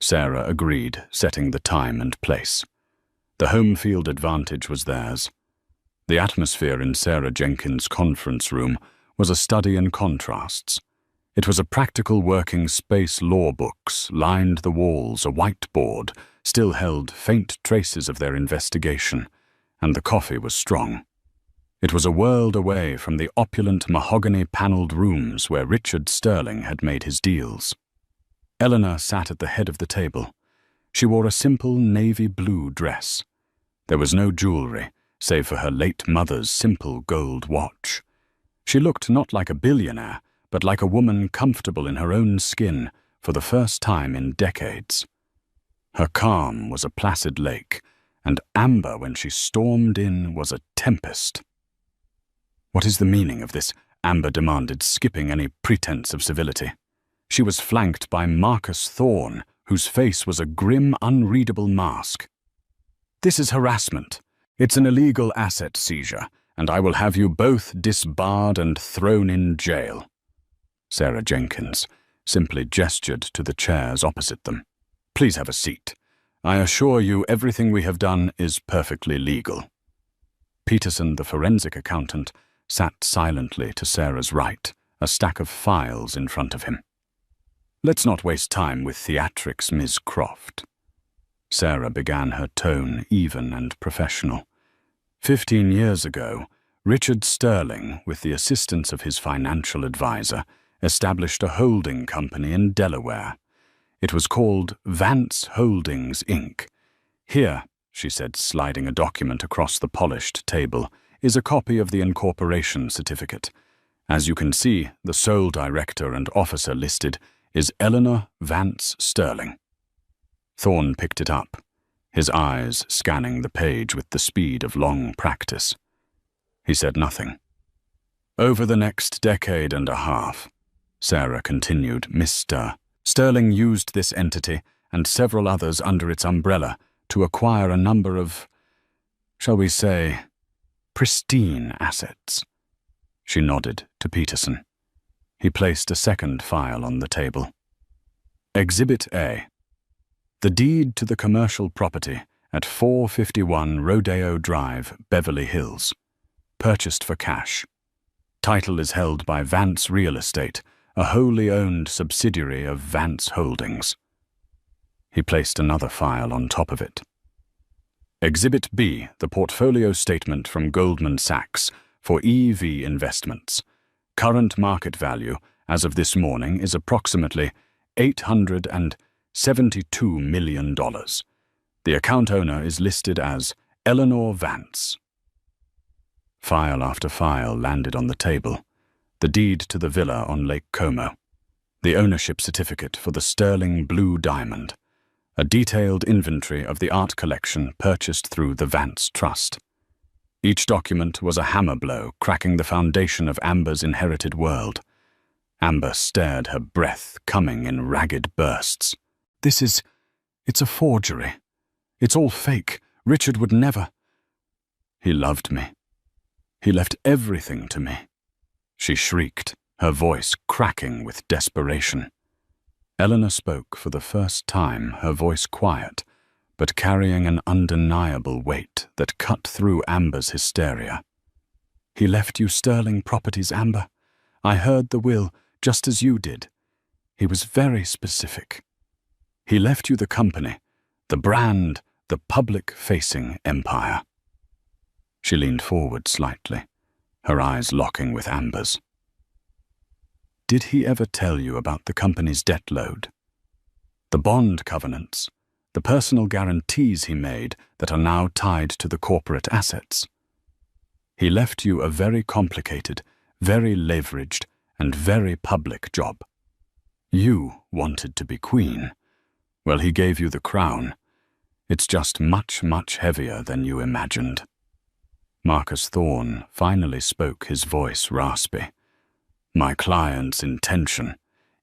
Sarah agreed, setting the time and place. The home field advantage was theirs. The atmosphere in Sarah Jenkins' conference room was a study in contrasts. It was a practical working space. Law books lined the walls. A whiteboard still held faint traces of their investigation, and the coffee was strong. It was a world away from the opulent mahogany-paneled rooms where Richard Sterling had made his deals. Eleanor sat at the head of the table. She wore a simple navy blue dress. There was no jewelry, save for her late mother's simple gold watch. She looked not like a billionaire, but like a woman comfortable in her own skin for the first time in decades. Her calm was a placid lake, and Amber, when she stormed in, was a tempest. "What is the meaning of this?" Amber demanded, skipping any pretense of civility. She was flanked by Marcus Thorne, whose face was a grim, unreadable mask. "This is harassment. It's an illegal asset seizure, and I will have you both disbarred and thrown in jail." Sarah Jenkins simply gestured to the chairs opposite them. "Please have a seat. I assure you everything we have done is perfectly legal." Peterson, the forensic accountant, sat silently to Sarah's right, a stack of files in front of him. "Let's not waste time with theatrics, Ms. Croft." Sarah began, her tone even and professional. 15 years ago, Richard Sterling, with the assistance of his financial advisor, established a holding company in Delaware. It was called Vance Holdings, Inc. "Here," she said, sliding a document across the polished table, "is a copy of the incorporation certificate. As you can see, the sole director and officer listed is Eleanor Vance Sterling." Thorne picked it up, his eyes scanning the page with the speed of long practice. He said nothing. "Over the next decade and a half," Sarah continued, "Mr. Sterling used this entity and several others under its umbrella to acquire a number of, shall we say, pristine assets." She nodded to Peterson. He placed a second file on the table. Exhibit A. The deed to the commercial property at 451 Rodeo Drive, Beverly Hills. Purchased for cash. Title is held by Vance Real Estate, a wholly owned subsidiary of Vance Holdings. He placed another file on top of it. Exhibit B, the portfolio statement from Goldman Sachs for EV Investments. Current market value, as of this morning, is approximately $872 million. The account owner is listed as Eleanor Vance. File after file landed on the table. The deed to the villa on Lake Como. The ownership certificate for the Sterling Blue Diamond. A detailed inventory of the art collection purchased through the Vance Trust. Each document was a hammer blow, cracking the foundation of Amber's inherited world. Amber stared, her breath coming in ragged bursts. It's a forgery. It's all fake. Richard would never. He loved me. He left everything to me." She shrieked, her voice cracking with desperation. Eleanor spoke for the first time, her voice quiet, but carrying an undeniable weight that cut through Amber's hysteria. "He left you Sterling properties, Amber. I heard the will, just as you did. He was very specific. He left you the company, the brand, the public-facing empire. She leaned forward slightly, her eyes locking with Amber's. Did he ever tell you about the company's debt load? The bond covenants, the personal guarantees he made that are now tied to the corporate assets? He left you a very complicated, very leveraged, and very public job. You wanted to be queen. Well, he gave you the crown. It's just much, much heavier than you imagined. Marcus Thorne finally spoke, his voice raspy. My client's intention.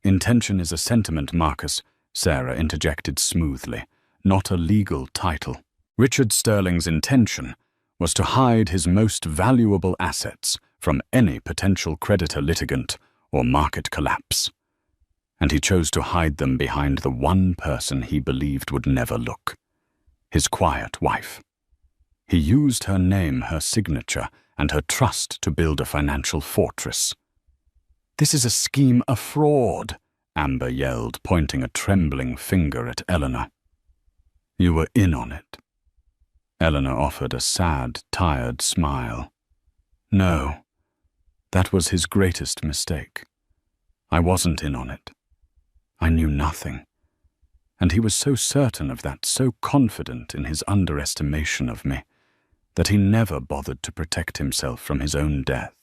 Intention is a sentiment, Marcus, Sarah interjected smoothly, not a legal title. Richard Sterling's intention was to hide his most valuable assets from any potential creditor litigant or market collapse. And he chose to hide them behind the one person he believed would never look, his quiet wife. He used her name, her signature, and her trust to build a financial fortress. This is a scheme, a fraud, Amber yelled, pointing a trembling finger at Eleanor. You were in on it. Eleanor offered a sad, tired smile. No, that was his greatest mistake. I wasn't in on it. I knew nothing. And he was so certain of that, so confident in his underestimation of me, that he never bothered to protect himself from his own death.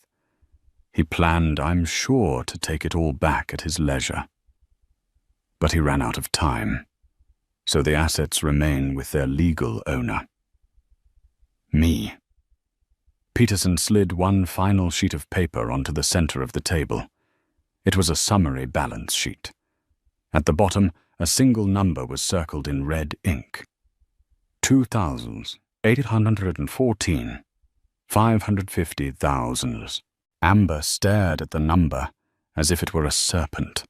He planned, I'm sure, to take it all back at his leisure. But he ran out of time, so the assets remain with their legal owner. Me. Peterson slid one final sheet of paper onto the center of the table. It was a summary balance sheet. At the bottom, a single number was circled in red ink. 2,814. 550,000. Amber stared at the number as if it were a serpent.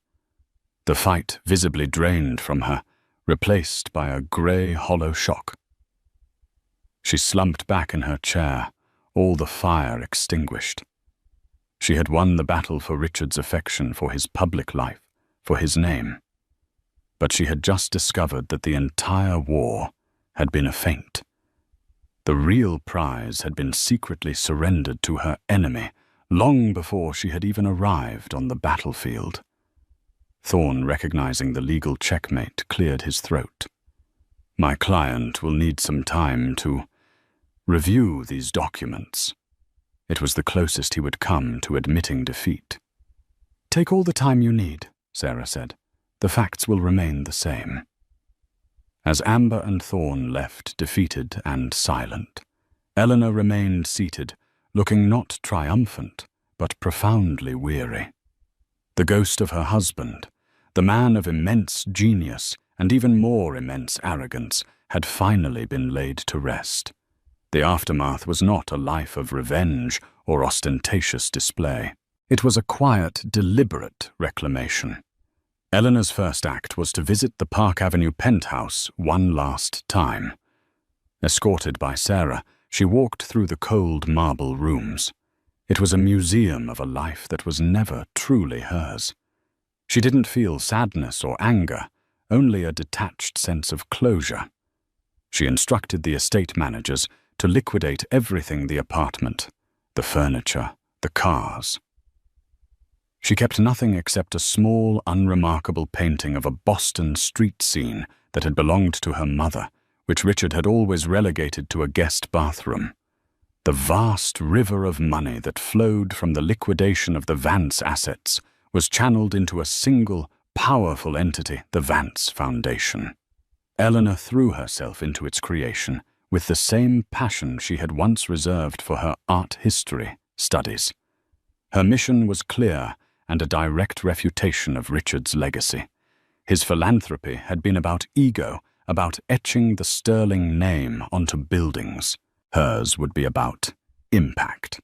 The fight visibly drained from her, replaced by a grey, hollow shock. She slumped back in her chair, all the fire extinguished. She had won the battle for Richard's affection, for his public life, for his name. But she had just discovered that the entire war had been a feint. The real prize had been secretly surrendered to her enemy long before she had even arrived on the battlefield. Thorne, recognizing the legal checkmate, cleared his throat. My client will need some time to review these documents. It was the closest he would come to admitting defeat. Take all the time you need, Sarah said. The facts will remain the same. As Amber and Thorne left defeated and silent, Eleanor remained seated, looking not triumphant, but profoundly weary. The ghost of her husband, the man of immense genius and even more immense arrogance, had finally been laid to rest. The aftermath was not a life of revenge or ostentatious display. It was a quiet, deliberate reclamation. Eleanor's first act was to visit the Park Avenue penthouse one last time. Escorted by Sarah, she walked through the cold marble rooms. It was a museum of a life that was never truly hers. She didn't feel sadness or anger, only a detached sense of closure. She instructed the estate managers to liquidate everything: the apartment, the furniture, the cars. She kept nothing except a small, unremarkable painting of a Boston street scene that had belonged to her mother, which Richard had always relegated to a guest bathroom. The vast river of money that flowed from the liquidation of the Vance assets was channeled into a single, powerful entity, the Vance Foundation. Eleanor threw herself into its creation with the same passion she had once reserved for her art history studies. Her mission was clear and a direct refutation of Richard's legacy. His philanthropy had been about ego, about etching the Sterling name onto buildings. Hers would be about impact.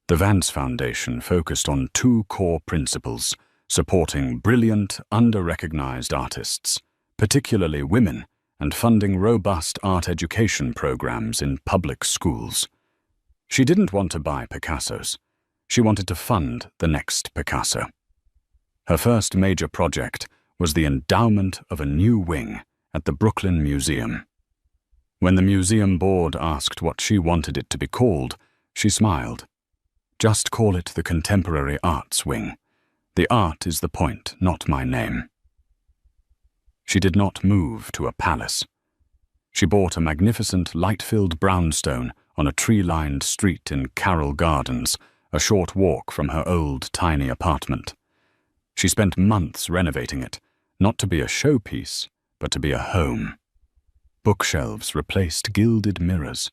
The Vance Foundation focused on two core principles: supporting brilliant, under-recognized artists, particularly women, and funding robust art education programs in public schools. She didn't want to buy Picassos. She wanted to fund the next Picasso. Her first major project was the endowment of a new wing at the Brooklyn Museum. When the museum board asked what she wanted it to be called, she smiled. Just call it the Contemporary Arts Wing. The art is the point, not my name. She did not move to a palace. She bought a magnificent light-filled brownstone on a tree-lined street in Carroll Gardens, a short walk from her old, tiny apartment. She spent months renovating it, not to be a showpiece, but to be a home. Bookshelves replaced gilded mirrors.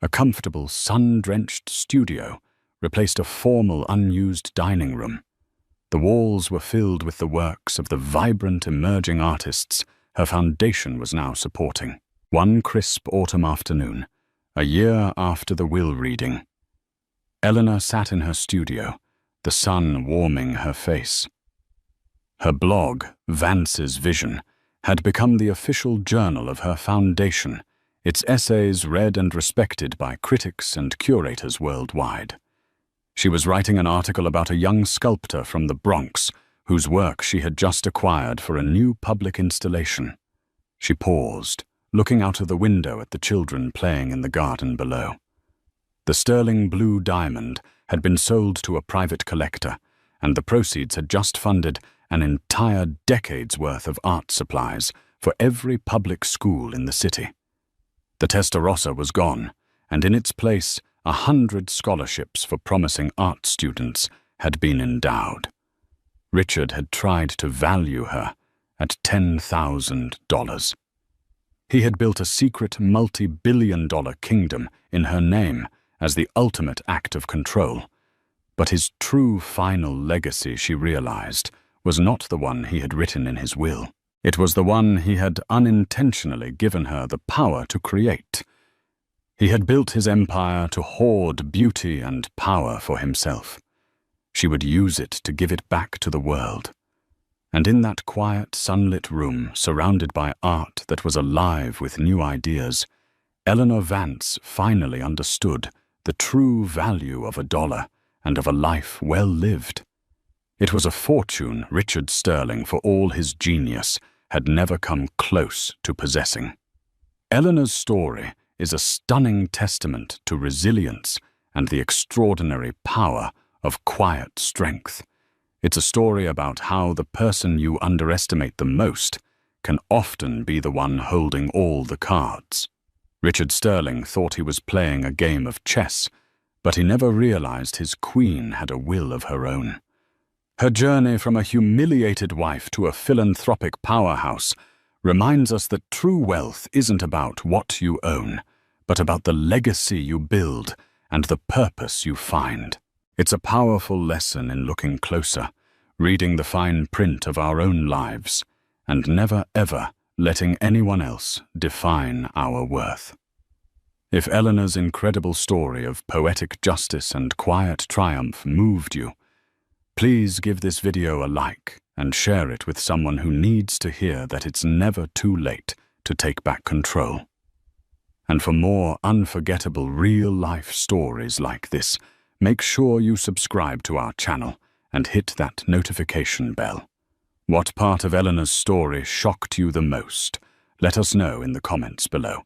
A comfortable, sun-drenched studio replaced a formal, unused dining room. The walls were filled with the works of the vibrant, emerging artists her foundation was now supporting. One crisp autumn afternoon, a year after the will reading, Eleanor sat in her studio, the sun warming her face. Her blog, Vance's Vision, had become the official journal of her foundation, its essays read and respected by critics and curators worldwide. She was writing an article about a young sculptor from the Bronx whose work she had just acquired for a new public installation. She paused, looking out of the window at the children playing in the garden below. The sterling blue diamond had been sold to a private collector, and the proceeds had just funded an entire decade's worth of art supplies for every public school in the city. The Testarossa was gone, and in its place 100 scholarships for promising art students had been endowed. Richard had tried to value her at $10,000. He had built a secret multi-billion-dollar kingdom in her name as the ultimate act of control. But his true final legacy, she realized, was not the one he had written in his will. It was the one he had unintentionally given her the power to create. He had built his empire to hoard beauty and power for himself. She would use it to give it back to the world. And in that quiet, sunlit room, surrounded by art that was alive with new ideas, Eleanor Vance finally understood the true value of $1 and of a life well lived. It was a fortune Richard Sterling, for all his genius, had never come close to possessing. Eleanor's story is a stunning testament to resilience and the extraordinary power of quiet strength. It's a story about how the person you underestimate the most can often be the one holding all the cards. Richard Sterling thought he was playing a game of chess, but he never realized his queen had a will of her own. Her journey from a humiliated wife to a philanthropic powerhouse reminds us that true wealth isn't about what you own, but about the legacy you build and the purpose you find. It's a powerful lesson in looking closer, reading the fine print of our own lives, and never ever letting anyone else define our worth. If Eleanor's incredible story of poetic justice and quiet triumph moved you, please give this video a like and share it with someone who needs to hear that it's never too late to take back control. And for more unforgettable real-life stories like this, make sure you subscribe to our channel and hit that notification bell. What part of Eleanor's story shocked you the most? Let us know in the comments below.